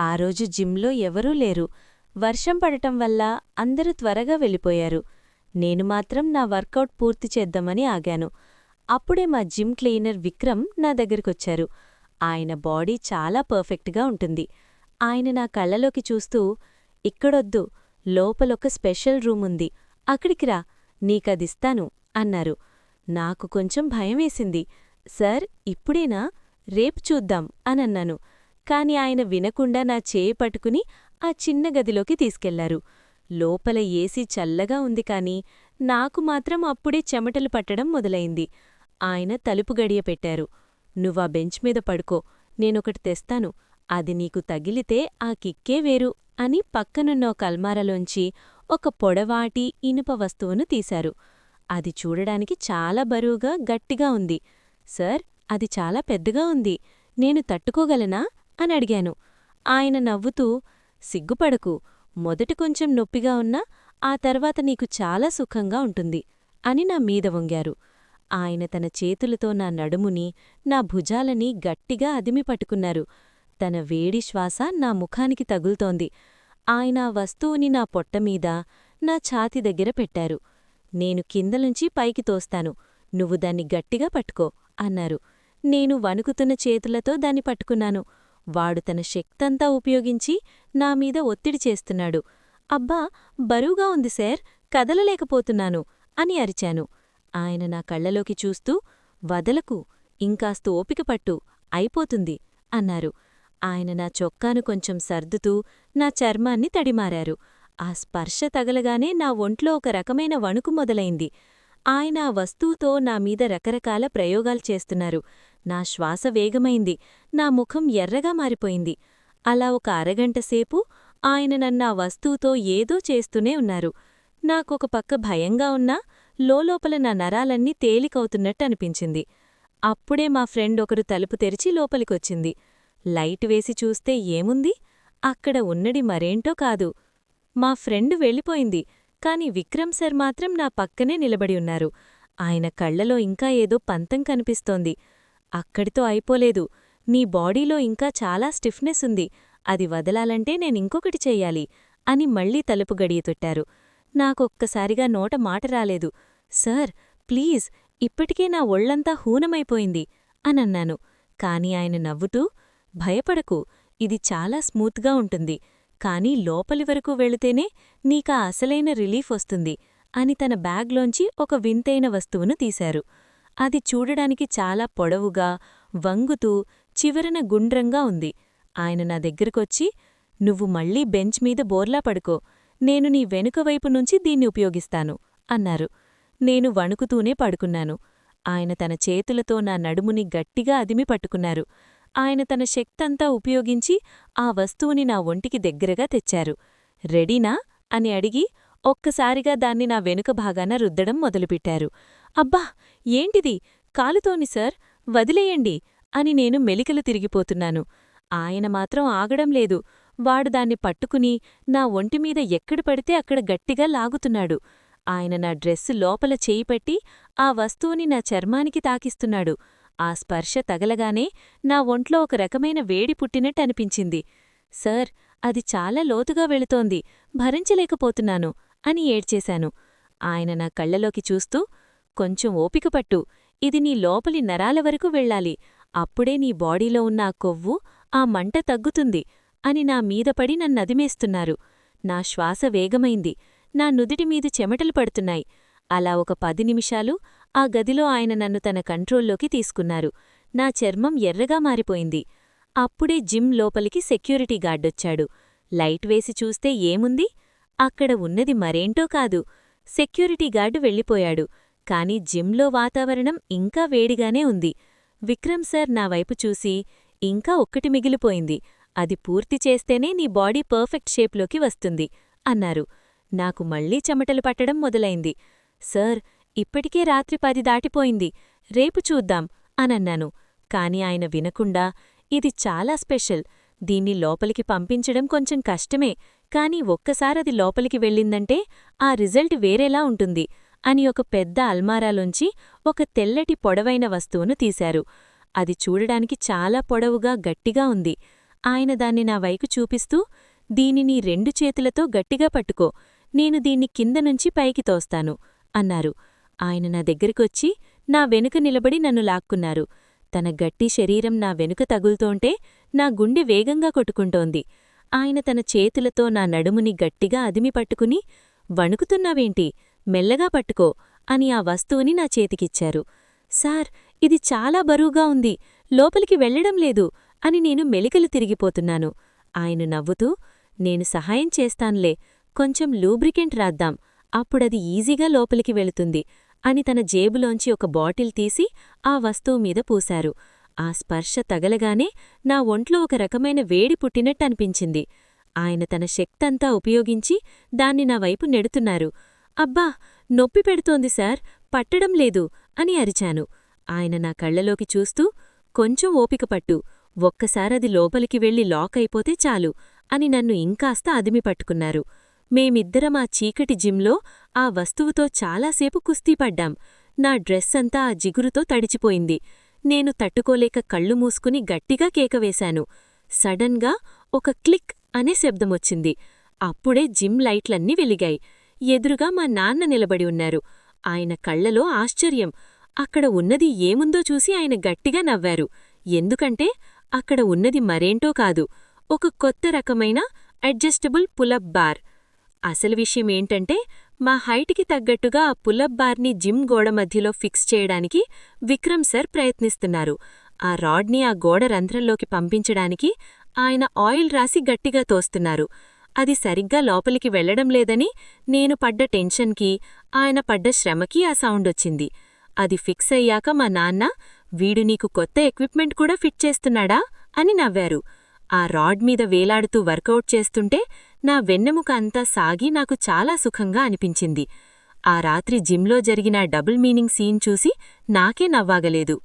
ఆ రోజు జిమ్లో ఎవరూ లేరు. వర్షం పడటం వల్ల అందరూ త్వరగా వెళ్ళిపోయారు. నేను మాత్రం నా వర్కౌట్ పూర్తి చేద్దామని ఆగాను. అప్పుడే మా జిమ్ క్లీనర్ విక్రమ్ నా దగ్గరికొచ్చారు. ఆయన బాడీ చాలా పర్ఫెక్ట్గా ఉంటుంది. ఆయన నా కళ్ళలోకి చూస్తూ, ఇక్కడొద్దు, లోపలొక స్పెషల్ రూముంది, అక్కడికి రా, నీకదిస్తాను అన్నారు. నాకు కొంచెం భయమేసింది. సార్, ఇప్పుడేనా? రేపు చూద్దాం అనన్నాను. కాని ఆయన వినకుండా నా చేయి పట్టుకుని ఆ చిన్న గదిలోకి తీసుకెళ్లారు. లోపల ఏసీ చల్లగా ఉంది కాని నాకు మాత్రం అప్పుడే చెమటలు పట్టడం మొదలైంది. ఆయన తలుపు గడియ పెట్టారు. నువ్వా బెంచ్ మీద పడుకో, నేనొకటి తెస్తాను, అది నీకు తగిలితే ఆ కిక్కే వేరు అని పక్కనున్న ఒక అల్మారాలోంచి ఒక పొడవాటి ఇనుప వస్తువును తీశారు. అది చూడడానికి చాలా బరువుగా గట్టిగా ఉంది. సార్, అది చాలా పెద్దగా ఉంది, నేను తట్టుకోగలనా అని అడిగాను. ఆయన నవ్వుతూ, సిగ్గుపడకు, మొదట కొంచెం నొప్పిగా ఉన్నా ఆ తర్వాత నీకు చాలా సుఖంగా ఉంటుంది అని నా మీద వంగారు. ఆయన తన చేతులతో నా నడుముని, నా భుజాలని గట్టిగా అదిమి పట్టుకున్నారు. తన వేడి శ్వాస నా ముఖానికి తగులుతోంది. ఆయన ఆ వస్తువుని నా పొట్టమీద, నా ఛాతి దగ్గర పెట్టారు. నేను కిందనుంచి పైకి తోస్తాను, నువ్వు దాన్ని గట్టిగా పట్టుకో అన్నారు. నేను వణుకుతున్న చేతులతో దాన్ని పట్టుకున్నాను. వాడు తన శక్తంతా ఉపయోగించి నామీద ఒత్తిడి చేస్తున్నాడు. అబ్బా, బరువుగా ఉంది సార్, కదలలేకపోతున్నాను అని అరిచాను. ఆయన నా కళ్ళలోకి చూస్తూ, వదలకు, ఇంకాస్త ఓపిక పట్టు, అయిపోతుంది అన్నారు. ఆయన నా చొక్కాను కొంచెం సర్దుతూ నా చర్మాన్ని తడిమారారు. ఆ స్పర్శ తగలగానే నా ఒంట్లో ఒక రకమైన వణుకు మొదలైంది. ఆయన ఆ వస్తువుతో నామీద రకరకాల ప్రయోగాలు చేస్తున్నారు. నా శ్వాస వేగమైంది, నా ముఖం ఎర్రగా మారిపోయింది. అలా ఒక అరగంటసేపు ఆయన నన్ను ఆ వస్తువుతో ఏదో చేస్తూనే ఉన్నారు. నాకొక పక్క భయంగా ఉన్నా లోలోపల నా నరాలన్నీ తేలికవుతున్నట్టనిపించింది. అప్పుడే మా ఫ్రెండ్ ఒకరు తలుపు తెరిచి లోపలికొచ్చింది. లైట్ వేసి చూస్తే ఏముంది? అక్కడ ఉన్నది మరేంటో కాదు, మా ఫ్రెండ్ వెళ్ళిపోయింది. కాని విక్రమ్ సార్ మాత్రం నా పక్కనే నిలబడి ఉన్నారు. ఆయన కళ్లలో ఇంకా ఏదో పంతం కనిపిస్తోంది. అక్కడితో అయిపోలేదు, నీ బాడీలో ఇంకా చాలా స్టిఫ్నెస్ ఉంది, అది వదలాలంటే నేనింకొకటి చెయ్యాలి అని మళ్లీ తలుపు గడియతొట్టారు. నాకొక్కసారిగా నోట మాట రాలేదు. సార్, ప్లీజ్, ఇప్పటికే నా ఒళ్లంతా హూనమైపోయింది అనన్నాను. కాని ఆయన నవ్వుతూ, భయపడకు, ఇది చాలా స్మూత్గా ఉంటుంది, కానీ లోపలి వరకు వెళితేనే నీకా అసలైన రిలీఫ్ వస్తుంది అని తన బ్యాగ్లోంచి ఒక వింతైన వస్తువును తీశారు. అది చూడడానికి చాలా పొడవుగా, వంగుతూ, చివరన గుండ్రంగా ఉంది. ఆయన నా దగ్గరకొచ్చి, నువ్వు మళ్లీ బెంచ్ మీద బోర్లా పడుకో, నేను నీ వెనుకవైపు నుంచి దీన్ని ఉపయోగిస్తాను అన్నారు. నేను వణుకుతూనే పడుకున్నాను. ఆయన తన చేతులతో నా నడుముని గట్టిగా అదిమి పట్టుకున్నారు. ఆయన తన శక్తంతా ఉపయోగించి ఆ వస్తువుని నా ఒంటికి దగ్గరగా తెచ్చారు. రెడీనా అని అడిగి ఒక్కసారిగా దాన్ని నా వెనుక భాగాన రుద్దడం మొదలుపెట్టారు. అబ్బా, ఏంటిది? కాలుతోని సార్, వదిలేయండి అని నేను మెలికలు తిరిగిపోతున్నాను. ఆయన మాత్రం ఆగడం లేదు. వాడు దాన్ని పట్టుకుని నా ఒంటిమీద ఎక్కడ పడితే అక్కడ గట్టిగా లాగుతున్నాడు. ఆయన నా డ్రెస్సు లోపల చేయి పెట్టి ఆ వస్తువుని నా చర్మానికి తాకిస్తున్నాడు. ఆ స్పర్శ తగలగానే నా ఒంట్లో ఒక రకమైన వేడి పుట్టినట్టనిపించింది. సార్, అది చాలా లోతుగా వెళుతోంది, భరించలేకపోతున్నాను అని ఏడ్చేశాను. ఆయన నా కళ్లలోకి చూస్తూ, కొంచెం ఓపిక పట్టు, ఇది నీ లోపలి నరాల వరకు వెళ్ళాలి, అప్పుడే నీ బాడీలో ఉన్న ఆ కొవ్వు, ఆ మంట తగ్గుతుంది అని నా మీదపడి నన్నదిమేస్తున్నారు. నా శ్వాస వేగమైంది, నా నుదిటిమీద చెమటలు పడుతున్నాయి. అలా ఒక 10 నిమిషాలు ఆ గదిలో ఆయన నన్ను తన కంట్రోల్లోకి తీసుకున్నారు. నా చర్మం ఎర్రగా మారిపోయింది. అప్పుడే జిమ్ లోపలికి సెక్యూరిటీ గార్డొచ్చాడు. లైట్ వేసి చూస్తే ఏముంది? అక్కడ ఉన్నది మరేంటో కాదు, సెక్యూరిటీ గార్డు వెళ్ళిపోయాడు. కాని జిమ్లో వాతావరణం ఇంకా వేడిగానే ఉంది. విక్రమ్ సార్ నా వైపు చూసి, ఇంకా ఒక్కటి మిగిలిపోయింది, అది పూర్తి చేస్తేనే నీ బాడీ పర్ఫెక్ట్ షేప్లోకి వస్తుంది అన్నారు. నాకు మళ్లీ చెమటలు పట్టడం మొదలైంది. సార్, ఇప్పటికే రాత్రి 10 దాటిపోయింది, రేపు చూద్దాం అనన్నాను. కాని ఆయన వినకుండా, ఇది చాలా స్పెషల్, దీన్ని లోపలికి పంపించడం కొంచెం కష్టమే, కాని ఒక్కసారది లోపలికి వెళ్ళిందంటే ఆ రిజల్ట్ వేరేలా ఉంటుంది అని ఒక పెద్ద అల్మారాలోంచి ఒక తెల్లటి పొడవైన వస్తువును తీశారు. అది చూడడానికి చాలా పొడవుగా గట్టిగా ఉంది. ఆయన దాన్ని నా వైపు చూపిస్తూ, దీనిని 2 చేతులతో గట్టిగా పట్టుకో, నేను దీన్ని కింద నుంచి పైకి తోస్తాను అన్నారు. ఆయన నా దగ్గరికొచ్చి నా వెనుక నిలబడి నన్ను లాక్కున్నారు. తన గట్టి శరీరం నా వెనుక తగులుతోంటే నా గుండె వేగంగా కొట్టుకుంటోంది. ఆయన తన చేతులతో నా నడుముని గట్టిగా అదిమి పట్టుకుని, వణుకుతున్నావేంటి, మెల్లగా పట్టుకో అని ఆ వస్తువుని నా చేతికిచ్చారు. సార్, ఇది చాలా బరువుగా ఉంది, లోపలికి వెళ్లడం లేదు అని నేను మెలికలు తిరిగిపోతున్నాను. ఆయన నవ్వుతూ, నేను సహాయం చేస్తాన్లే, కొంచెం లూబ్రికెంట్ రాద్దాం, అప్పుడది ఈజీగా లోపలికి వెళుతుంది అని తన జేబులోంచి ఒక బాటిల్ తీసి ఆ వస్తువు మీద పూశారు. ఆ స్పర్శ తగలగానే నా ఒంట్లో ఒక రకమైన వేడి పుట్టినట్టనిపించింది. ఆయన తన శక్తంతా ఉపయోగించి దాన్ని నా వైపు నెడుతున్నారు. అబ్బా, నొప్పి పెడుతోంది సార్, పట్టడం లేదు అని అరిచాను. ఆయన నా కళ్లలోకి చూస్తూ, కొంచెం ఓపిక పట్టు, ఒక్కసారది లోపలికి వెళ్లి లాక్ అయిపోతే చాలు అని నన్ను ఇంకాస్త అదిమి పట్టుకున్నారు. మేమిద్దరం ఆ చీకటి జిమ్లో ఆ వస్తువుతో చాలాసేపు కుస్తీపడ్డాం. నా డ్రెస్ అంతా ఆ జిగురుతో తడిచిపోయింది. నేను తట్టుకోలేక కళ్ళు మూసుకుని గట్టిగా కేకవేశాను. సడన్గా ఒక క్లిక్ అనే శబ్దమొచ్చింది. అప్పుడే జిమ్ లైట్లన్నీ వెలిగాయి. ఎదురుగా మా నాన్న నిలబడి ఉన్నారు. ఆయన కళ్లలో ఆశ్చర్యం. అక్కడ ఉన్నది ఏముందో చూసి ఆయన గట్టిగా నవ్వారు. ఎందుకంటే అక్కడ ఉన్నది మరేంటో కాదు, ఒక కొత్త రకమైన అడ్జస్టబుల్ పులప్ బార్. అసలు విషయమేంటంటే, మా హైట్కి తగ్గట్టుగా ఆ పులప్ బార్ని జిమ్ గోడ మధ్యలో ఫిక్స్ చేయడానికి విక్రమ్ సర్ ప్రయత్నిస్తున్నారు. ఆ రాడ్ని ఆ గోడ రంధ్రంలోకి పంపించడానికి ఆయన ఆయిల్ రాసి గట్టిగా తోస్తున్నారు. అది సరిగ్గా లోపలికి వెళ్లడం లేదని నేను పడ్డ టెన్షన్కి, ఆయన పడ్డ శ్రమకి ఆ సౌండొచ్చింది. అది ఫిక్స్ అయ్యాక మా నాన్న, వీడు నీకు కొత్త ఎక్విప్మెంట్ కూడా ఫిట్ చేస్తున్నాడా అని నవ్వారు. ఆ రాడ్ మీద వేలాడుతూ వర్కౌట్ చేస్తుంటే నా వెన్నెముక అంతా సాగి నాకు చాలా సుఖంగా అనిపించింది. ఆ రాత్రి జిమ్లో జరిగిన డబుల్ మీనింగ్ సీన్ చూసి నాకే నవ్వాగలేదు.